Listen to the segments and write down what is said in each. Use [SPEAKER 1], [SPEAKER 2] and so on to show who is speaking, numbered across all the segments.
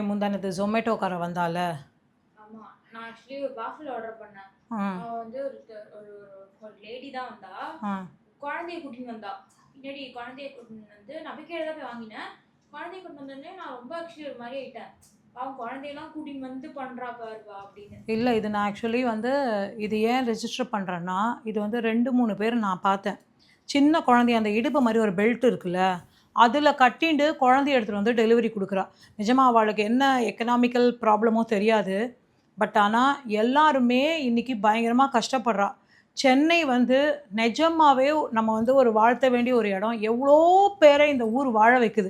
[SPEAKER 1] முந்தானது ஜொமேட்டோக்கார வந்தால.
[SPEAKER 2] ஆமா நான் ஆக்சுவலி ஒரு பார்சல் ஆர்டர் பண்ணேன். அவ வந்து ஒரு ஒரு லேடி தான் வந்தா. குழந்தைய கூட்டின்னு வந்தா. பின்னாடி குழந்தைய கூட்டின்னு வந்து நம்பிக்கையில தான் போய் வாங்கினேன். குழந்தைய கூட்டின்னு வந்தோடனே நான் ரொம்ப ஆக்சுவலி ஒரு மாதிரி ஆயிட்டேன். அவன் குழந்தையெல்லாம் கூட்டின்னு வந்து பண்றா பாருவா அப்படின்னு.
[SPEAKER 1] இல்லை, இது நான் ஆக்சுவலி வந்து இது ஏன் ரெஜிஸ்டர் பண்ணுறேன்னா, இது வந்து 2-3 பேர் நான் பார்த்தேன். சின்ன குழந்தைய அந்த இடுப்பு மாதிரி ஒரு பெல்ட் இருக்குல்ல, அதில் கட்டிண்டு குழந்தைய எடுத்துகிட்டு வந்து டெலிவரி கொடுக்குறா. நிஜமாக அவளுக்கு என்ன எக்கனாமிக்கல் ப்ராப்ளமோ தெரியாது. பட் ஆனால் எல்லாருமே இன்றைக்கி பயங்கரமாக கஷ்டப்படுறா. சென்னை வந்து நிஜமாகவே நம்ம வந்து ஒரு வாழ்த்த வேண்டிய ஒரு இடம். எவ்வளோ பேரை இந்த ஊர் வாழ வைக்குது.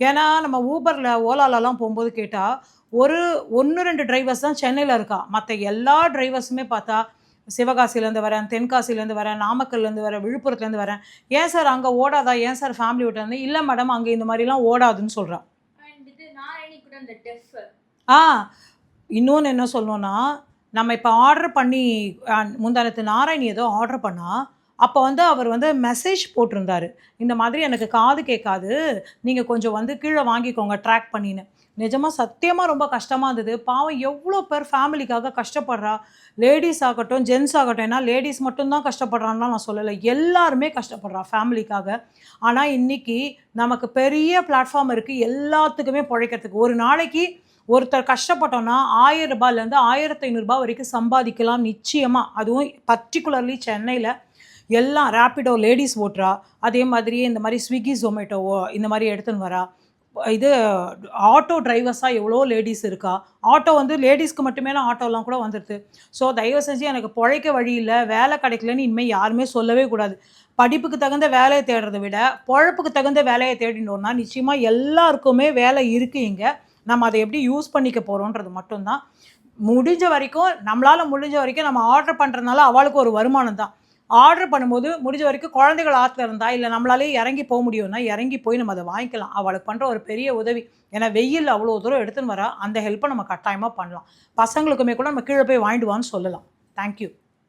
[SPEAKER 1] ஏன்னா நம்ம ஊபரில் ஓலாலெலாம் போகும்போது கேட்டால் ஒரு 1-2 டிரைவர்ஸ் தான் சென்னையில் இருக்கா. மற்ற எல்லா டிரைவர்ஸுமே பார்த்தா சிவகாசிலேருந்து வரேன், தென்காசிலேருந்து வரேன், நாமக்கல்லேருந்து வரேன், விழுப்புரத்துலேருந்து வரேன். ஏன் சார் அங்கே ஓடாதா, ஏன் சார் ஃபேமிலி விட்டு இல்லை மேடம் அங்கே இந்த மாதிரிலாம் ஓடாதுன்னு சொல்கிறான். இன்னொன்று என்ன சொல்லணும்னா, நம்ம இப்போ ஆர்டர் பண்ணி முந்தானத்து நாராயணி ஏதோ ஆர்டர் பண்ணால் அப்போ வந்து அவர் வந்து மெசேஜ் போட்டிருந்தார், இந்த மாதிரி எனக்கு காது கேட்காது, நீங்கள் கொஞ்சம் வந்து கீழே வாங்கிக்கோங்க ட்ராக் பண்ணின்னு. நிஜமாக சத்தியமாக ரொம்ப கஷ்டமாக இருந்தது. பாவம் எவ்வளோ பேர் ஃபேமிலிக்காக கஷ்டப்படுறா. லேடிஸ் ஆகட்டும் ஜென்ஸ் ஆகட்டும். ஏன்னா லேடிஸ் மட்டும்தான் கஷ்டப்படுறான்னா நான் சொல்லலை, எல்லாருமே கஷ்டப்படுறா ஃபேமிலிக்காக. ஆனால் இன்றைக்கி நமக்கு பெரிய பிளாட்ஃபார்ம் இருக்குது எல்லாத்துக்குமே பிழைக்கிறதுக்கு. ஒரு நாளைக்கு ஒருத்தர் கஷ்டப்பட்டோன்னா 1000 ரூபாயிலேருந்து 1500 வரைக்கும் சம்பாதிக்கலாம் நிச்சயமாக. அதுவும் பர்டிகுலர்லி சென்னையில் எல்லாம் ரேப்பிடோ லேடிஸ் ஓட்டுறா. அதே மாதிரியே இந்த மாதிரி ஸ்விக்கி ஜொமேட்டோவோ இந்த மாதிரி எடுத்துன்னு வரா. இது ஆட்டோ டிரைவர்ஸாக எவ்வளோ லேடிஸ் இருக்கா. ஆட்டோ வந்து லேடிஸ்க்கு மட்டுமே ஆட்டோலாம் கூட வந்துடுது. ஸோ தயவு செஞ்சு எனக்கு பிழைக்க வழி இல்லை, வேலை கிடைக்கலன்னு இனிமேல் யாருமே சொல்லவே கூடாது. படிப்புக்கு தகுந்த வேலையை தேடுறதை விட பொழப்புக்கு தகுந்த வேலையை தேடினோன்னா நிச்சயமாக எல்லாருக்குமே வேலை இருக்குது. இங்கே நம்ம அதை எப்படி யூஸ் பண்ணிக்க போகிறோன்றது மட்டும்தான். முடிஞ்ச வரைக்கும் நம்மளால் முடிஞ்ச வரைக்கும் நம்ம ஆர்டர் பண்ணுறதுனால அவளுக்கு ஒரு வருமானம் தான். ஆர்டர் பண்ணும்போது முடிஞ்ச வரைக்கும் குழந்தைகள் ஆற்றுல இருந்தா இல்லை நம்மளாலே இறங்கி போக முடியும்னா இறங்கி போய் நம்ம அதை வாங்கிக்கலாம். அவளுக்கு பண்ணுற ஒரு பெரிய உதவி. ஏன்னா வெயில் அவ்வளோ தூரம் எடுத்துன்னு வரா, அந்த ஹெல்ப்பை நம்ம கட்டாயமாக பண்ணலாம். பசங்களுக்குமே கூட நம்ம கீழே போய் வாங்கிடுவான்னு சொல்லலாம். தேங்க்யூ.